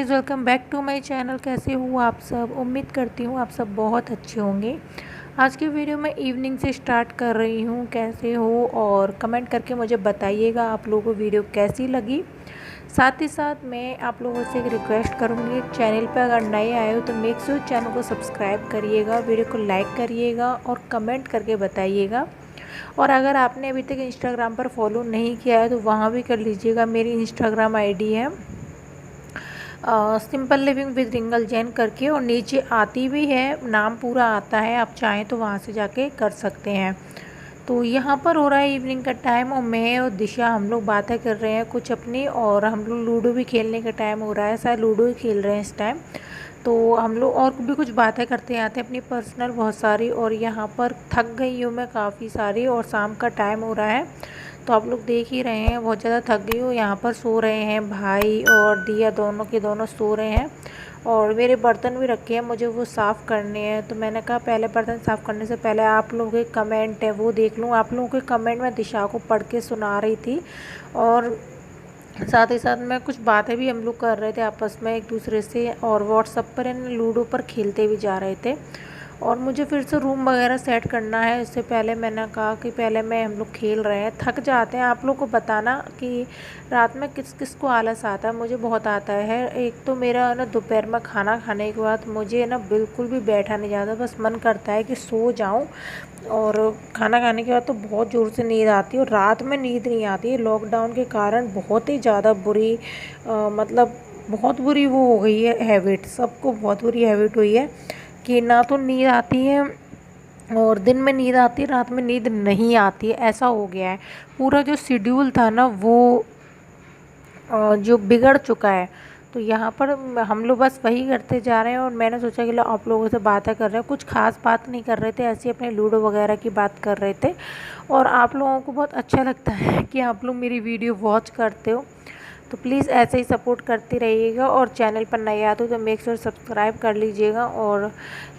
Guys, welcome back to my channel. कैसे हो आप सब? उम्मीद करती हूँ आप सब बहुत अच्छे होंगे। आज की वीडियो मैं इवनिंग से स्टार्ट कर रही हूँ। कैसे हो और कमेंट करके मुझे बताइएगा आप लोगों को वीडियो कैसी लगी। साथ ही साथ मैं आप लोगों से एक रिक्वेस्ट करूँगी, चैनल पर अगर नए आए हो तो मेक श्योर चैनल को सब्सक्राइब करिएगा, वीडियो को लाइक करिएगा और कमेंट करके बताइएगा। और अगर आपने अभी तक इंस्टाग्राम पर फॉलो नहीं किया है तो वहाँ भी कर लीजिएगा। मेरी इंस्टाग्राम आईडी है सिंपल लिविंग विद रिंगल जैन करके, और नीचे आती भी है, नाम पूरा आता है। आप चाहें तो वहाँ से जाके कर सकते हैं। तो यहाँ पर हो रहा है इवनिंग का टाइम और मैं और दिशा हम लोग बातें कर रहे हैं कुछ अपनी, और हम लोग लूडो भी खेलने का टाइम हो रहा है, शायद लूडो ही खेल रहे हैं इस टाइम। तो हम लोग और भी कुछ बातें करते आते हैं अपनी पर्सनल बहुत सारी। और यहाँ पर थक गई हूँ मैं काफ़ी सारी, और शाम का टाइम हो रहा है तो आप लोग देख ही रहे हैं बहुत ज़्यादा थक गई हूँ। यहाँ पर सो रहे हैं भाई और दिया, दोनों के दोनों सो रहे हैं। और मेरे बर्तन भी रखे हैं, मुझे वो साफ़ करने हैं। तो मैंने कहा पहले बर्तन साफ़ करने से पहले आप लोगों के कमेंट है वो देख लूँ। आप लोगों के कमेंट मैं दिशा को पढ़ के सुना रही थी, और साथ ही साथ मैं कुछ बातें भी हम लोग कर रहे थे आपस में एक दूसरे से, और व्हाट्सएप पर लूडो पर खेलते भी जा रहे थे। और मुझे फिर से रूम वगैरह सेट करना है। इससे पहले मैंने कहा कि पहले मैं हम लोग खेल रहे हैं, थक जाते हैं। आप लोग को बताना कि रात में किस किस को आलस आता है, मुझे बहुत आता है। एक तो मेरा ना दोपहर में खाना खाने के बाद मुझे ना बिल्कुल भी बैठा नहीं जाता, बस मन करता है कि सो जाऊं। और खाना खाने के बाद तो बहुत ज़ोर से नींद आती है, और रात में नींद नहीं आती है। लॉकडाउन के कारण बहुत ही ज़्यादा बुरी मतलब बहुत बुरी वो हो गई है हैबिट, सबको बहुत बुरी हैबिट हुई है कि ना तो नींद आती है, और दिन में नींद आती है, रात में नींद नहीं आती है। ऐसा हो गया है, पूरा जो शेड्यूल था ना वो जो बिगड़ चुका है। तो यहाँ पर हम लोग बस वही करते जा रहे हैं। और मैंने सोचा कि लो आप लोगों से बातें कर रहे हैं, कुछ खास बात नहीं कर रहे थे, ऐसे अपने लूडो वगैरह की बात कर रहे थे। और आप लोगों को बहुत अच्छा लगता है कि आप लोग मेरी वीडियो वॉच करते हो, तो प्लीज़ ऐसे ही सपोर्ट करते रहिएगा। और चैनल पर नए आते हो तो मेक श्योर सब्सक्राइब कर लीजिएगा। और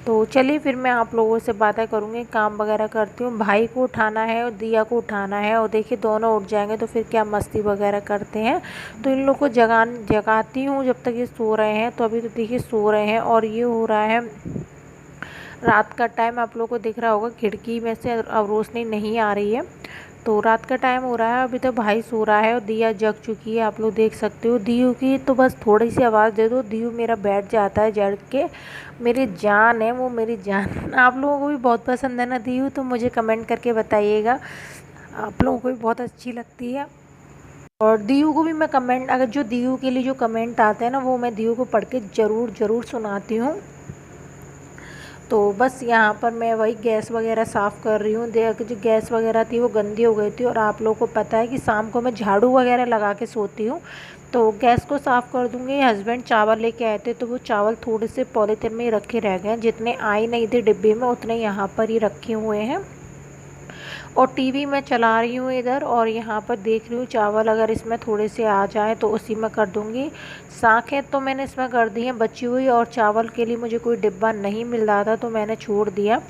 तो चलिए फिर मैं आप लोगों से बातें करूँगी, काम वगैरह करती हूँ। भाई को उठाना है और दिया को उठाना है, और देखिए दोनों उठ जाएंगे तो फिर क्या मस्ती वगैरह करते हैं। तो इन लोग को जगाती हूँ जब तक ये सो रहे हैं। तो अभी तो देखिए सो रहे हैं, और ये हो रहा है रात का टाइम। आप लोगों को दिख रहा होगा खिड़की में से अब रोशनी नहीं आ रही है। तो रात का टाइम हो रहा है, अभी तो भाई सो रहा है और दिया जग चुकी है, आप लोग देख सकते हो। दियू की तो बस थोड़ी सी आवाज़ दे दो, दियू मेरा बैठ जाता है जड़ के। मेरी जान है वो, मेरी जान। आप लोगों को भी बहुत पसंद है ना दियू, तो मुझे कमेंट करके बताइएगा, आप लोगों को भी बहुत अच्छी लगती है। और दियू को भी मैं कमेंट, अगर जो दियू के लिए जो कमेंट आते हैं ना वो मैं दियू को पढ़ के ज़रूर ज़रूर सुनाती हूँ। तो बस यहाँ पर मैं वही गैस वगैरह साफ़ कर रही हूँ। देख जो गैस वगैरह थी वो गंदी हो गई थी, और आप लोगों को पता है कि शाम को मैं झाड़ू वगैरह लगा के सोती हूँ। तो गैस को साफ़ कर दूँगी। हस्बैंड चावल लेके आए थे, तो वो चावल थोड़े से पॉलीथिन में ही रखे रह गए हैं, जितने आए नहीं थे डिब्बे में उतने यहाँ पर ही रखे हुए हैं। और टीवी मैं चला रही हूँ इधर, और यहाँ पर देख रही हूँ चावल अगर इसमें थोड़े से आ जाए तो उसी में कर दूँगी। साखें तो मैंने इसमें कर दी हैं बची हुई, और चावल के लिए मुझे कोई डिब्बा नहीं मिल रहा था तो मैंने छोड़ दिया।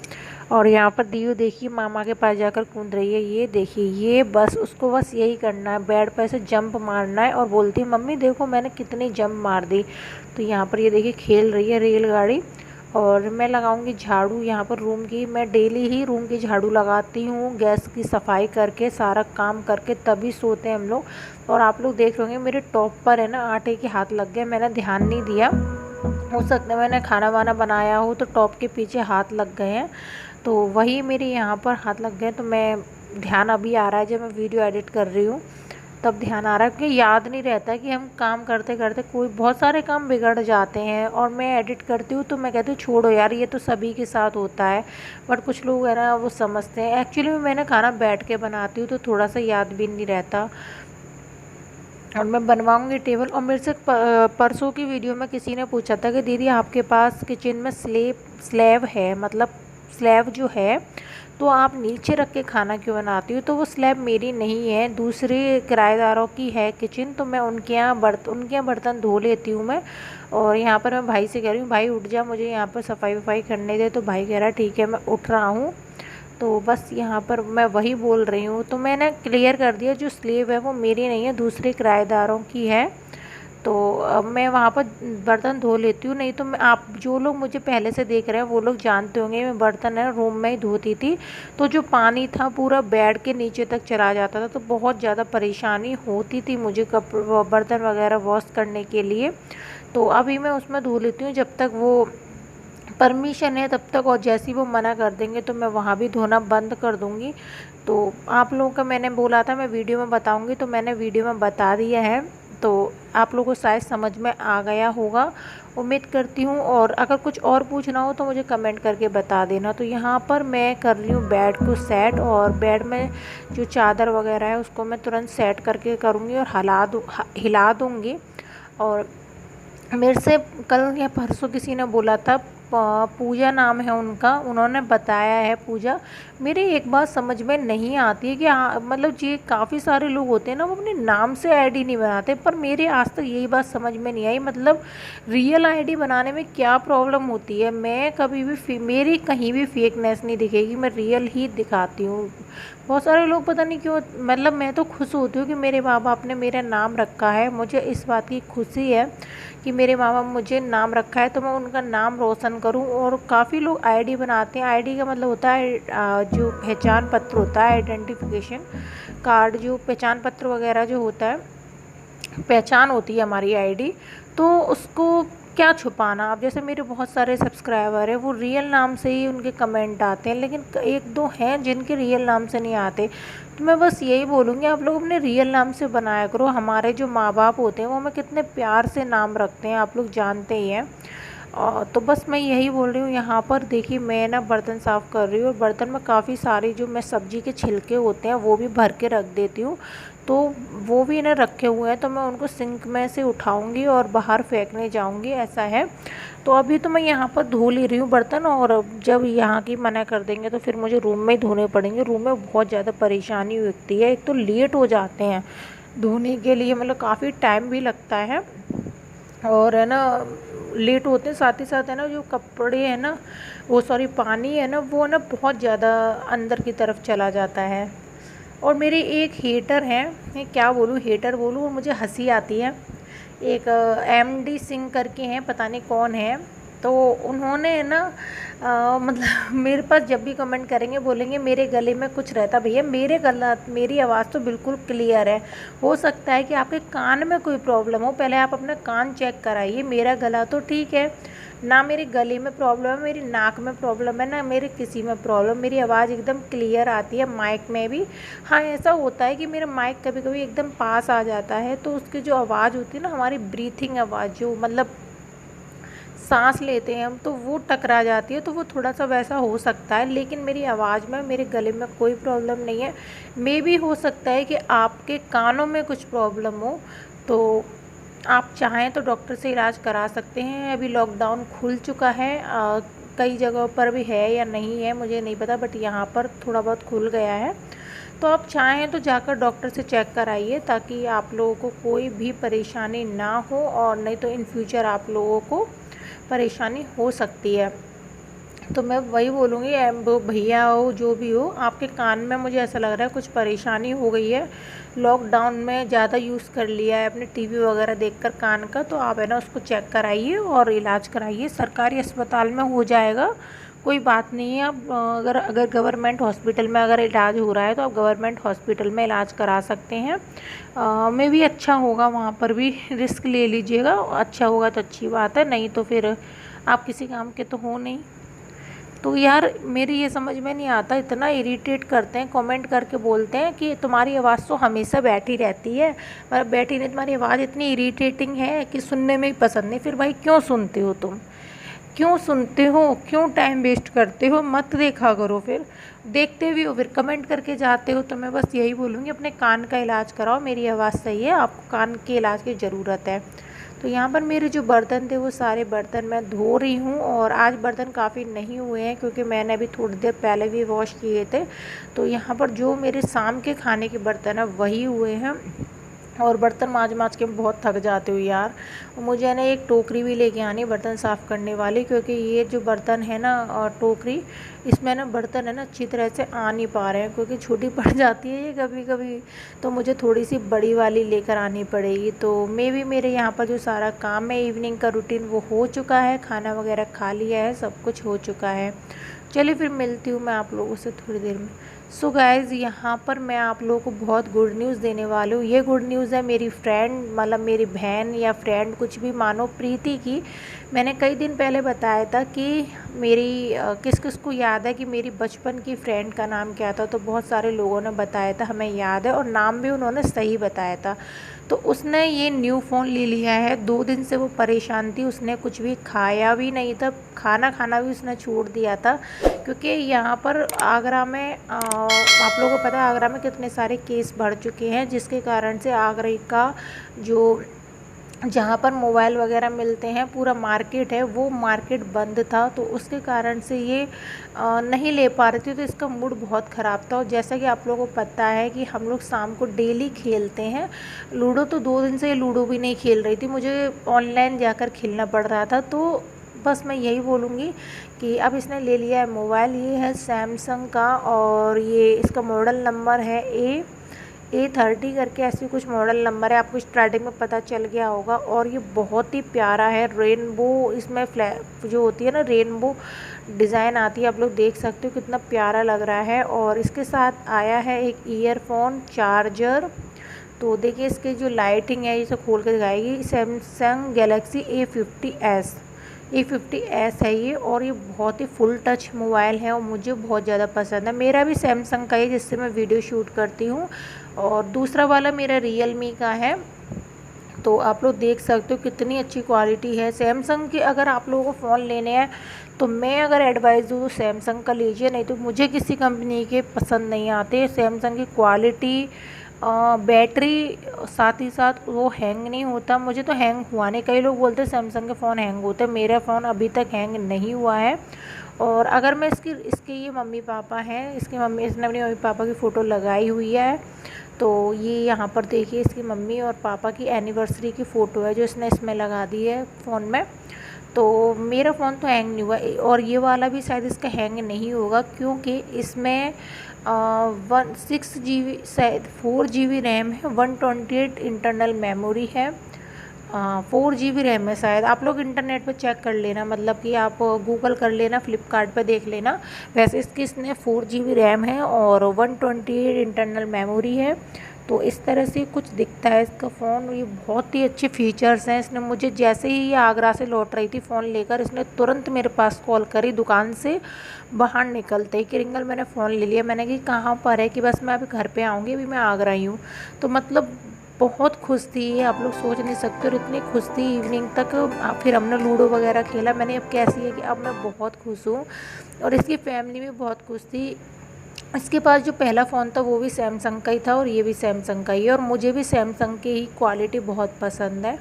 और यहाँ पर दीयू देखिए मामा के पास जाकर कूद रही है। ये देखिए, ये बस उसको बस यही करना है, बेड पर से जंप मारना है, और बोलती है मम्मी देखो मैंने कितनी जंप मार दी। तो यहाँ पर ये देखिए खेल रही है रेलगाड़ी। और मैं लगाऊंगी झाड़ू यहाँ पर रूम की। मैं डेली ही रूम की झाड़ू लगाती हूँ, गैस की सफाई करके सारा काम करके तभी सोते हैं हम लोग। और आप लोग देख रहे होंगे मेरे टॉप पर है ना आटे के हाथ लग गए, मैंने ध्यान नहीं दिया। हो सकता है मैंने खाना वाना बनाया हो तो टॉप के पीछे हाथ लग गए हैं, तो वही मेरे यहाँ पर हाथ लग गए। तो मैं ध्यान अभी आ रहा है जब मैं वीडियो एडिट कर रही हूँ, तब ध्यान आ रहा है, क्योंकि याद नहीं रहता कि हम काम करते करते कोई बहुत सारे काम बिगड़ जाते हैं। और मैं एडिट करती हूँ तो मैं कहती हूँ छोड़ो यार, ये तो सभी के साथ होता है। बट कुछ लोग है ना वो समझते हैं। एक्चुअली में मैंने खाना बैठ के बनाती हूँ तो थोड़ा सा याद भी नहीं रहता। और मैं बनवाऊंगी टेबल। और मेरे से परसों की वीडियो में किसी ने पूछा था कि दीदी आपके पास किचन में स्लैब है, मतलब स्लैब जो है तो आप नीचे रख के खाना क्यों बनाती हो? तो वो स्लैब मेरी नहीं है, दूसरे किराएदारों की है किचन, तो मैं उनके यहाँ बर्तन धो लेती हूँ मैं। और यहाँ पर मैं भाई से कह रही हूँ भाई उठ जा, मुझे यहाँ पर सफाई वफाई करने दे। तो भाई कह रहा है ठीक है मैं उठ रहा हूँ। तो बस यहाँ पर मैं वही बोल रही हूँ। तो मैंने क्लियर कर दिया जो स्लेब है वो मेरी नहीं है, दूसरे किराएदारों की है। तो मैं वहाँ पर बर्तन धो लेती हूँ। नहीं तो मैं, आप जो लोग मुझे पहले से देख रहे हैं वो लोग जानते होंगे, मैं बर्तन है रूम में ही धोती थी। तो जो पानी था पूरा बेड के नीचे तक चला जाता था, तो बहुत ज़्यादा परेशानी होती थी मुझे बर्तन वगैरह वॉश करने के लिए। तो अभी मैं उसमें धो लेती हूँ जब तक वो परमिशन है तब तक, और जैसे ही वो मना कर देंगे तो मैं वहाँ भी धोना बंद कर दूँगी। तो आप लोगों का मैंने बोला था मैं वीडियो में बताऊँगी, तो मैंने वीडियो में बता दिया है। तो आप लोगों को शायद समझ में आ गया होगा, उम्मीद करती हूँ। और अगर कुछ और पूछना हो तो मुझे कमेंट करके बता देना। तो यहाँ पर मैं कर रही हूँ बेड को सेट, और बेड में जो चादर वगैरह है उसको मैं तुरंत सेट करके करूँगी और हिला दूँगी। और मेरे से कल या परसों किसी ने बोला था, पूजा नाम है उनका, उन्होंने बताया है पूजा। मेरे एक बात समझ में नहीं आती है कि मतलब ये काफ़ी सारे लोग होते हैं ना, वो अपने नाम से आईडी नहीं बनाते, पर मेरे आज तक यही बात समझ में नहीं आई, मतलब रियल आईडी बनाने में क्या प्रॉब्लम होती है। मैं कभी भी मेरी कहीं भी फेकनेस नहीं दिखेगी, मैं रियल ही दिखाती हूँ। बहुत सारे लोग पता नहीं क्यों, मतलब मैं तो खुश होती हूँ कि मेरे माँ बाप ने मेरा नाम रखा है, मुझे इस बात की खुशी है कि मेरे माँ बाप मुझे नाम रखा है, तो मैं उनका नाम रोशन करूँ। और काफ़ी लोग आईडी बनाते हैं, आईडी का मतलब होता है जो पहचान पत्र होता है, आइडेंटिफिकेशन कार्ड, जो पहचान पत्र वगैरह जो होता है, पहचान होती है हमारी आईडी। तो उसको क्या छुपाना। अब जैसे मेरे बहुत सारे सब्सक्राइबर हैं, वो रियल नाम से ही उनके कमेंट आते हैं, लेकिन एक दो हैं जिनके रियल नाम से नहीं आते। तो मैं बस यही बोलूँगी, आप लोग अपने रियल नाम से बनाया करो। हमारे जो माँ बाप होते हैं वो हमें कितने प्यार से नाम रखते हैं, आप लोग जानते ही हैं। तो बस मैं यही बोल रही हूँ। यहाँ पर देखिए मैं ना बर्तन साफ़ कर रही हूँ, और बर्तन में काफ़ी सारी जो मैं सब्ज़ी के छिलके होते हैं वो भी भर के रख देती हूँ। तो वो भी ना रखे हुए हैं, तो मैं उनको सिंक में से उठाऊंगी और बाहर फेंकने जाऊंगी, ऐसा है। तो अभी तो मैं यहाँ पर धो ले रही हूँ बर्तन, और जब यहाँ की मना कर देंगे तो फिर मुझे रूम में ही धोने पड़ेंगे। रूम में बहुत ज़्यादा परेशानी होती है, एक तो लेट हो जाते हैं धोने के लिए, मतलब काफ़ी टाइम भी लगता है, और है ना लेट होते हैं। साथ ही साथ है ना जो कपड़े हैं ना, वो सॉरी पानी है ना, वो ना बहुत ज़्यादा अंदर की तरफ चला जाता है। और मेरे एक हेटर हैं, मैं क्या बोलूँ, हेटर बोलूँ, और मुझे हंसी आती है। एक MD सिंह करके हैं, पता नहीं कौन है। तो उन्होंने ना मतलब मेरे पास जब भी कमेंट करेंगे बोलेंगे मेरे गले में कुछ रहता। भैया मेरी आवाज़ तो बिल्कुल क्लियर है, हो सकता है कि आपके कान में कोई प्रॉब्लम हो, पहले आप अपना कान चेक कराइए। मेरा गला तो ठीक है, ना मेरे गले में प्रॉब्लम है, मेरी नाक में प्रॉब्लम है, ना मेरे किसी में प्रॉब्लम, मेरी आवाज़ एकदम क्लियर आती है माइक में भी। हाँ ऐसा होता है कि मेरा माइक कभी कभी एकदम पास आ जाता है, तो उसकी जो आवाज़ होती है ना, हमारी ब्रीथिंग आवाज़, जो मतलब सांस लेते हैं हम, तो वो टकरा जाती है, तो वो थोड़ा सा वैसा हो सकता है। लेकिन मेरी आवाज़ में, मेरे गले में कोई प्रॉब्लम नहीं है। मे भी हो सकता है कि आपके कानों में कुछ प्रॉब्लम हो, तो आप चाहें तो डॉक्टर से इलाज करा सकते हैं। अभी लॉकडाउन खुल चुका है, कई जगहों पर भी है या नहीं है मुझे नहीं पता, बट यहाँ पर थोड़ा बहुत खुल गया है। तो आप चाहें तो जाकर डॉक्टर से चेक कराइए, ताकि आप लोगों को कोई भी परेशानी ना हो, और नहीं तो इन फ्यूचर आप लोगों को परेशानी हो सकती है। तो मैं वही बोलूँगी, वो भैया हो जो भी हो, आपके कान में मुझे ऐसा लग रहा है कुछ परेशानी हो गई है, लॉकडाउन में ज़्यादा यूज़ कर लिया है अपने टीवी वगैरह देखकर कान का। तो आप है ना उसको चेक कराइए और इलाज कराइए, सरकारी अस्पताल में हो जाएगा, कोई बात नहीं है। आप अगर गवर्नमेंट हॉस्पिटल में अगर इलाज हो रहा है तो आप गवर्नमेंट हॉस्पिटल में इलाज करा सकते हैं। में भी अच्छा होगा, वहाँ पर भी रिस्क ले लीजिएगा, अच्छा होगा तो अच्छी बात है, नहीं तो फिर आप किसी काम के तो हो नहीं। तो यार मेरी ये समझ में नहीं आता, इतना इरिटेट करते हैं, कमेंट करके बोलते हैं कि तुम्हारी आवाज़ तो हमेशा बैठी रहती है, मतलब बैठी नहीं, तुम्हारी आवाज़ इतनी इरिटेटिंग है कि सुनने में ही पसंद नहीं। फिर भाई क्यों सुनते हो तुम, क्यों सुनते हो, क्यों टाइम वेस्ट करते हो, मत देखा करो। फिर देखते भी हो फिर कमेंट करके जाते हो। तो मैं बस यही बोलूँगी, अपने कान का इलाज कराओ, मेरी आवाज़ सही है, आपको कान के इलाज की ज़रूरत है। तो यहाँ पर मेरे जो बर्तन थे वो सारे बर्तन मैं धो रही हूँ, और आज बर्तन काफ़ी नहीं हुए हैं क्योंकि मैंने अभी थोड़ी देर पहले भी वॉश किए थे। तो यहाँ पर जो मेरे शाम के खाने के बर्तन हैं वही हुए हैं। और बर्तन माँज के बहुत थक जाती हूँ यार। मुझे है ना एक टोकरी भी लेके आनी है बर्तन साफ़ करने वाली, क्योंकि ये जो बर्तन है ना टोकरी, इसमें ना बर्तन है ना अच्छी तरह से आ नहीं पा रहे हैं, क्योंकि छोटी पड़ जाती है ये कभी कभी। तो मुझे थोड़ी सी बड़ी वाली लेकर आनी पड़ेगी। तो मैं भी मेरे यहाँ पर जो सारा काम है इवनिंग का रूटीन वो हो चुका है, खाना वगैरह खा लिया है, सब कुछ हो चुका है। चलिए फिर मिलती हूँ मैं आप लोगों से थोड़ी देर में। सो गाइज़, यहाँ पर मैं आप लोगों को बहुत गुड न्यूज़ देने वाली हूँ। ये गुड न्यूज़ है मेरी फ्रेंड, मतलब मेरी बहन या फ्रेंड कुछ भी मानो, प्रीति की। मैंने कई दिन पहले बताया था कि मेरी किस किस को याद है कि मेरी बचपन की फ्रेंड का नाम क्या था। तो बहुत सारे लोगों ने बताया था, हमें याद है, और नाम भी उन्होंने सही बताया था। तो उसने ये न्यू फ़ोन ले लिया है। 2 दिन से वो परेशान थी, उसने कुछ भी खाया भी नहीं था, खाना खाना भी उसने छोड़ दिया था, क्योंकि यहाँ पर आगरा में आप लोगों को पता है आगरा में कितने सारे केस बढ़ चुके हैं, जिसके कारण से आगरा का जो जहाँ पर मोबाइल वगैरह मिलते हैं पूरा मार्केट है, वो मार्केट बंद था। तो उसके कारण से ये नहीं ले पा रही थी। तो इसका मूड बहुत ख़राब था। और जैसा कि आप लोगों को पता है कि हम लोग शाम को डेली खेलते हैं लूडो। तो 2 दिन से ये लूडो भी नहीं खेल रही थी, मुझे ऑनलाइन जाकर खेलना पड़ रहा था। तो बस मैं यही बोलूँगी कि अब इसने ले लिया है मोबाइल। ये है सैमसंग का, और ये इसका मॉडल नंबर है A30 करके, ऐसी कुछ मॉडल नंबर है, आपको स्टार्टिंग में पता चल गया होगा। और ये बहुत ही प्यारा है, रेनबो इसमें फ्लैग जो होती है ना, रेनबो डिज़ाइन आती है, आप लोग देख सकते हो कितना प्यारा लग रहा है। और इसके साथ आया है एक ईयरफोन, चार्जर। तो देखिए इसकी जो लाइटिंग है इसे खोल कर दिखाएगी। सैमसंग गैलेक्सी A50s है ये, और ये बहुत ही फुल टच मोबाइल है और मुझे बहुत ज़्यादा पसंद है। मेरा भी सैमसंग का है जिससे मैं वीडियो शूट करती हूँ, और दूसरा वाला मेरा रियलमी का है। तो आप लोग देख सकते हो कितनी अच्छी क्वालिटी है सैमसंग की। अगर आप लोगों को फ़ोन लेने हैं तो मैं अगर एडवाइस दूँ तो सैमसंग का लीजिए, नहीं तो मुझे किसी कंपनी के पसंद नहीं आते। सैमसंग की क्वालिटी, बैटरी, साथ ही साथ वो हैंग नहीं होता। मुझे तो हैंग हुआ नहीं, कई लोग बोलते हैं सैमसंग के फ़ोन हैंग होते हैं, मेरा फ़ोन अभी तक हैंग नहीं हुआ है। और अगर मैं इसके ये मम्मी पापा हैं, इसने अपनी मम्मी पापा की फ़ोटो लगाई हुई है। तो ये यहाँ पर देखिए इसकी मम्मी और पापा की एनिवर्सरी की फ़ोटो है जो इसने इसमें लगा दी है फ़ोन में। तो मेरा फ़ोन तो हैंग नहीं हुआ, और ये वाला भी शायद इसका हैंग नहीं होगा, क्योंकि इसमें 6 GB शायद 4 GB रैम है, 128 इंटरनल मेमोरी है, 4 GB रैम है शायद। आप लोग इंटरनेट पे चेक कर लेना, मतलब कि आप गूगल कर लेना, फ्लिपकार्ट पे देख लेना। वैसे इसने 4 GB रैम है और 128 इंटरनल मेमोरी है। तो इस तरह से कुछ दिखता है इसका फ़ोन। ये बहुत ही अच्छे फीचर्स हैं। इसने मुझे जैसे ही ये आगरा से लौट रही थी फ़ोन लेकर, इसने तुरंत मेरे पास कॉल करी दुकान से बाहर निकलते ही कि रिंगल मैंने फ़ोन ले लिया। मैंने कहा कहाँ पर है, कि बस मैं अभी घर पे आऊँगी, अभी मैं आगरा ही हूँ। तो मतलब बहुत खुश थी, आप लोग सोच नहीं सकते। और इतनी खुश थी इवनिंग तक। फिर हमने लूडो वगैरह खेला। मैंने अब कैसी है कि अब मैं बहुत खुश हूँ, और इसकी फैमिली भी बहुत खुश थी। इसके पास जो पहला फ़ोन था वो भी सैमसंग का ही था, और ये भी सैमसंग का ही है, और मुझे भी सैमसंग की ही क्वालिटी बहुत पसंद है।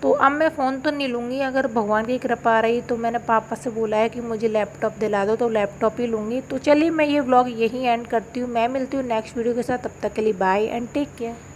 तो अब मैं फ़ोन तो नहीं लूँगी, अगर भगवान की कृपा रही तो मैंने पापा से बोला है कि मुझे लैपटॉप दिला दो, तो लैपटॉप ही लूँगी। तो चलिए मैं ये व्लॉग यहीं एंड करती हूँ। मैं मिलती हूँ नेक्स्ट वीडियो के साथ, तब तक के लिए बाय एंड टेक केयर।